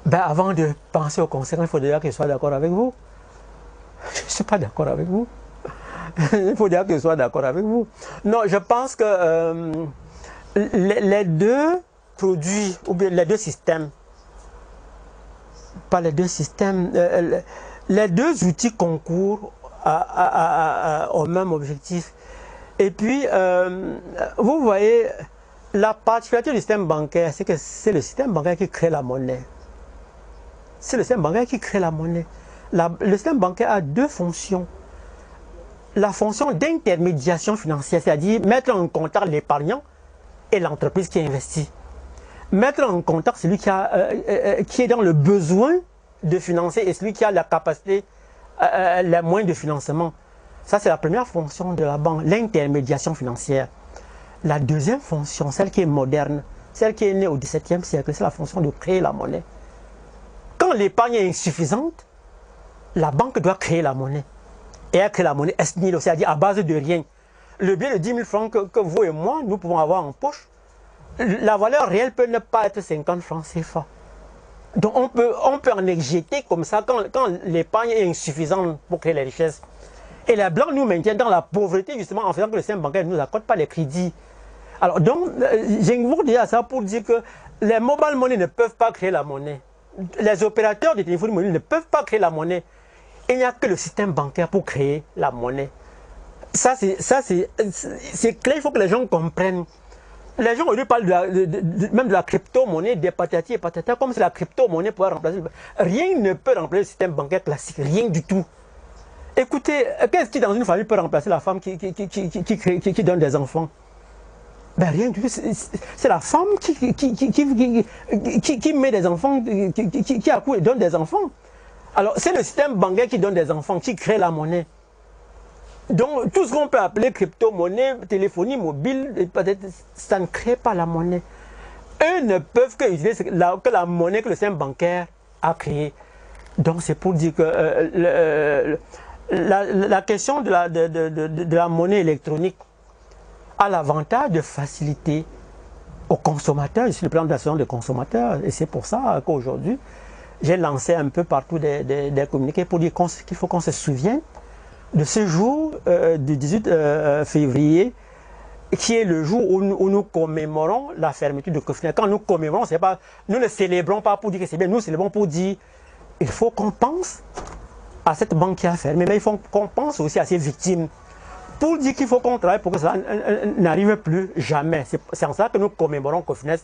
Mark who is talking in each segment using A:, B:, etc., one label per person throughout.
A: Ben, avant de penser aux conséquences, il faut déjà que je sois d'accord avec vous. Je ne suis pas d'accord avec vous. Il faut déjà que je sois d'accord avec vous. Non, je pense que les deux produits, ou bien les deux systèmes, pas les deux systèmes, les deux outils concourent au même objectif. Et puis, vous voyez, la particularité du système bancaire, c'est que c'est le système bancaire qui crée la monnaie. C'est le système bancaire qui crée la monnaie. Le système bancaire a deux fonctions. La fonction d'intermédiation financière, c'est-à-dire mettre en contact l'épargnant et l'entreprise qui investit. Mettre en contact celui qui est dans le besoin de financer et celui qui a la capacité, les moyens de financement. Ça, c'est la première fonction de la banque, l'intermédiation financière. La deuxième fonction, celle qui est moderne, celle qui est née au XVIIe siècle, c'est la fonction de créer la monnaie. Quand l'épargne est insuffisante, la banque doit créer la monnaie. Et elle crée la monnaie est nihilo, c'est-à-dire à base de rien. Le bien de 10 000 francs que vous et moi, nous pouvons avoir en poche, la valeur réelle peut ne pas être 50 francs CFA. Donc on peut en éjecter comme ça quand l'épargne est insuffisante pour créer les richesses. Et les blancs nous maintiennent dans la pauvreté justement en faisant que le système bancaire ne nous accorde pas les crédits. Alors donc, j'invite déjà ça pour dire que les mobile money ne peuvent pas créer la monnaie. Les opérateurs de téléphonie mobile ne peuvent pas créer la monnaie. Il n'y a que le système bancaire pour créer la monnaie. Ça, c'est clair, il faut que les gens comprennent. Les gens aujourd'hui parlent même de la crypto-monnaie, des patati et patata, comme si la crypto-monnaie pourrait remplacer. Rien ne peut remplacer le système bancaire classique, rien du tout. Écoutez, qu'est-ce qui dans une famille peut remplacer la femme qui donne des enfants? Ben rien du tout, c'est la femme qui met des enfants, qui accouche et donne des enfants. Alors, c'est le système bancaire qui donne des enfants, qui crée la monnaie. Donc, tout ce qu'on peut appeler crypto-monnaie, téléphonie mobile, ça ne crée pas la monnaie. Eux ne peuvent que utiliser que la monnaie que le système bancaire a créée. Donc, c'est pour dire que la question de la monnaie électronique a l'avantage de faciliter aux consommateurs. Je suis le président de l'association des consommateurs et c'est pour ça qu'aujourd'hui, j'ai lancé un peu partout des communiqués pour dire qu'il faut qu'on se souvienne de ce jour du 18 février, qui est le jour où nous commémorons la fermeture de Cofinac. Quand nous commémorons, c'est pas, nous ne célébrons pas pour dire que c'est bien, nous célébrons pour dire il faut qu'on pense à cette banque qui a fermé, mais il faut qu'on pense aussi à ses victimes. Pour dire qu'il faut qu'on travaille pour que ça n'arrive plus jamais. C'est en ça que nous commémorons Cofinac.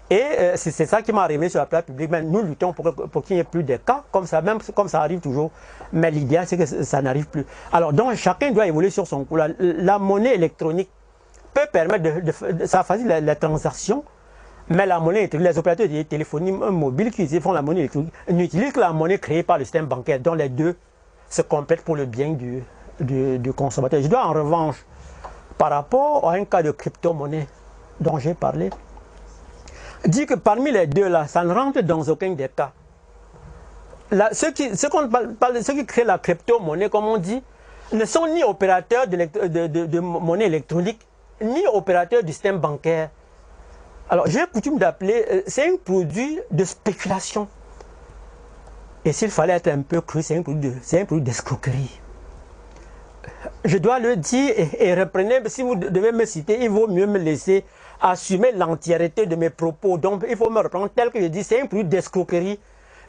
A: Et c'est ça qui m'a arrivé sur la place publique. Mais nous luttons pour qu'il n'y ait plus de cas comme ça, même comme ça arrive toujours. Mais l'idéal, c'est que ça n'arrive plus. Alors, donc, chacun doit évoluer sur son coup. La monnaie électronique peut permettre ça facilite les transactions, mais la monnaie électronique, les opérateurs de téléphonie mobile qui font la monnaie électronique n'utilisent que la monnaie créée par le système bancaire, dont les deux se complètent pour le bien du consommateur. Je dois en revanche, par rapport à un cas de crypto-monnaie dont j'ai parlé, dire que parmi les deux là, ça ne rentre dans aucun des cas. Ceux qui créent la crypto-monnaie, comme on dit, ne sont ni opérateurs de monnaie électronique, ni opérateurs du système bancaire. Alors, j'ai coutume d'appeler, c'est un produit de spéculation. Et s'il fallait être un peu cru, c'est un produit d'escroquerie. Je dois le dire et reprenez, si vous devez me citer, il vaut mieux me laisser assumer l'entièreté de mes propos. Donc, il faut me reprendre tel que je dis, c'est un produit d'escroquerie.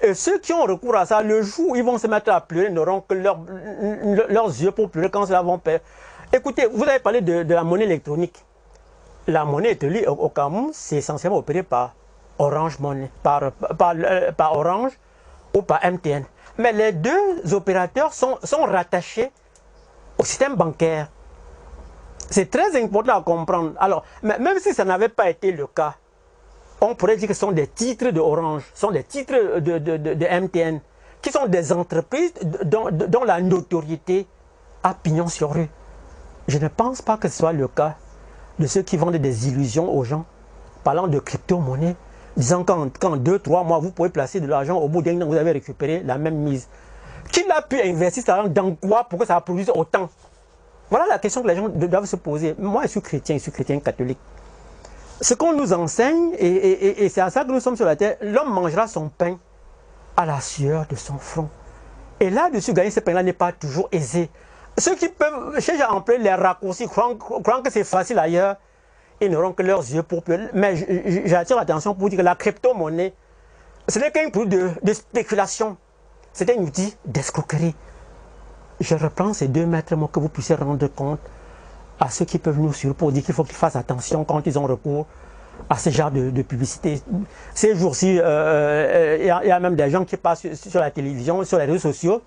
A: Et ceux qui ont recours à ça, le jour où ils vont se mettre à pleurer, n'auront que leurs yeux pour pleurer quand cela vont perdre. Écoutez, vous avez parlé de la monnaie électronique. La monnaie électronique au Cameroun, c'est essentiellement opéré par Orange Money, par Orange ou par MTN. Mais les deux opérateurs sont rattachés au système bancaire. C'est très important à comprendre. Alors, même si ça n'avait pas été le cas, on pourrait dire que ce sont des titres de Orange, ce sont des titres de MTN, qui sont des entreprises dont la notoriété a pignon sur rue. Je ne pense pas que ce soit le cas de ceux qui vendent des illusions aux gens, parlant de crypto-monnaie, disant qu'en 2-3 mois, vous pouvez placer de l'argent, au bout d'un an, vous avez récupéré la même mise. Qui a pu investir cet argent dans quoi pour que ça produise autant? Voilà la question que les gens doivent se poser. Moi, je suis chrétien catholique. Ce qu'on nous enseigne, et c'est à ça que nous sommes sur la terre, l'homme mangera son pain à la sueur de son front. Et là-dessus, gagner ce pain-là n'est pas toujours aisé. Ceux qui peuvent chercher à employer les raccourcis, croyant que c'est facile ailleurs, ils n'auront que leurs yeux pour pleurer. Mais j'attire l'attention pour dire que la crypto-monnaie, ce n'est qu'un produit de spéculation. C'est un outil d'escroquerie. Je reprends ces 2 mètres pour que vous puissiez rendre compte à ceux qui peuvent nous suivre pour dire qu'il faut qu'ils fassent attention quand ils ont recours à ce genre de publicité. Ces jours-ci, il y a même des gens qui passent sur la télévision, sur les réseaux sociaux,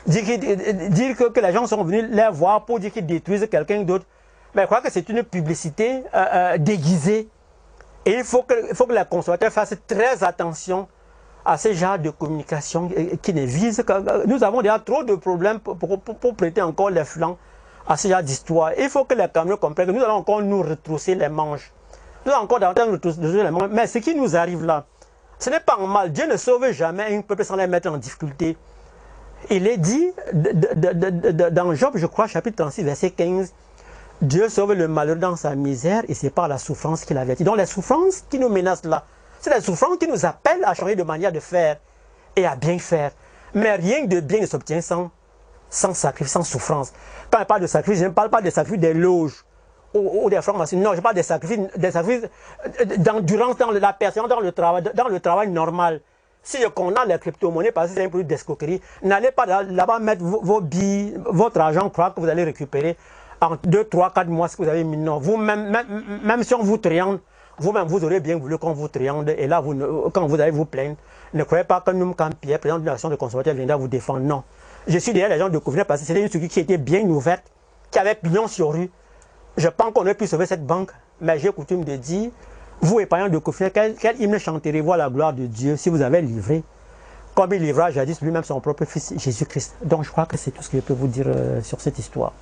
A: dire que les gens sont venus les voir pour dire qu'ils détruisent quelqu'un d'autre. Mais je crois que c'est une publicité déguisée. Et il faut que les consommateurs fassent très attention à ce genre de communication qui ne vise que... Nous avons déjà trop de problèmes pour prêter encore les flancs à ce genre d'histoire. Il faut que les Camerounais comprennent que nous allons encore nous retrousser les manches. Nous allons encore davantage nous retrousser les manches. Mais ce qui nous arrive là, ce n'est pas mal. Dieu ne sauve jamais un peuple sans les mettre en difficulté. Il est dit dans Job, je crois, chapitre 36, verset 15, Dieu sauve le malheureux dans sa misère et c'est par la souffrance qu'il avertit. Donc les souffrances qui nous menacent là, c'est les souffrances qui nous appellent à changer de manière de faire et à bien faire. Mais rien de bien ne s'obtient sans sacrifice, sans souffrance. Quand je parle de sacrifice, je ne parle pas de sacrifice des loges ou des francs-maçons. Non, je parle des sacrifices d'endurance dans la persévérance, dans le travail normal. Si je condamne les crypto-monnaies parce que c'est un produit d'escroquerie, n'allez pas là-bas mettre vos billes, votre argent, croire que vous allez récupérer en 2, 3, 4 mois ce que vous avez mis. Non, vous-même, même si on vous triande, vous-même, vous aurez bien voulu qu'on vous triande. Et là, quand vous allez vous plaindre, ne croyez pas que nous, quand Pierre, président de l'action de consommateurs, viendra vous défendre. Non. Je suis derrière les gens de Couvigny parce que c'était une structure qui était bien ouverte, qui avait pignon sur rue. Je pense qu'on aurait pu sauver cette banque, mais j'ai coutume de dire, vous, épargnants de Couvigny, quel hymne chanterez-vous à la gloire de Dieu si vous avez livré, comme il livra jadis lui-même son propre fils Jésus-Christ. Donc je crois que c'est tout ce que je peux vous dire sur cette histoire.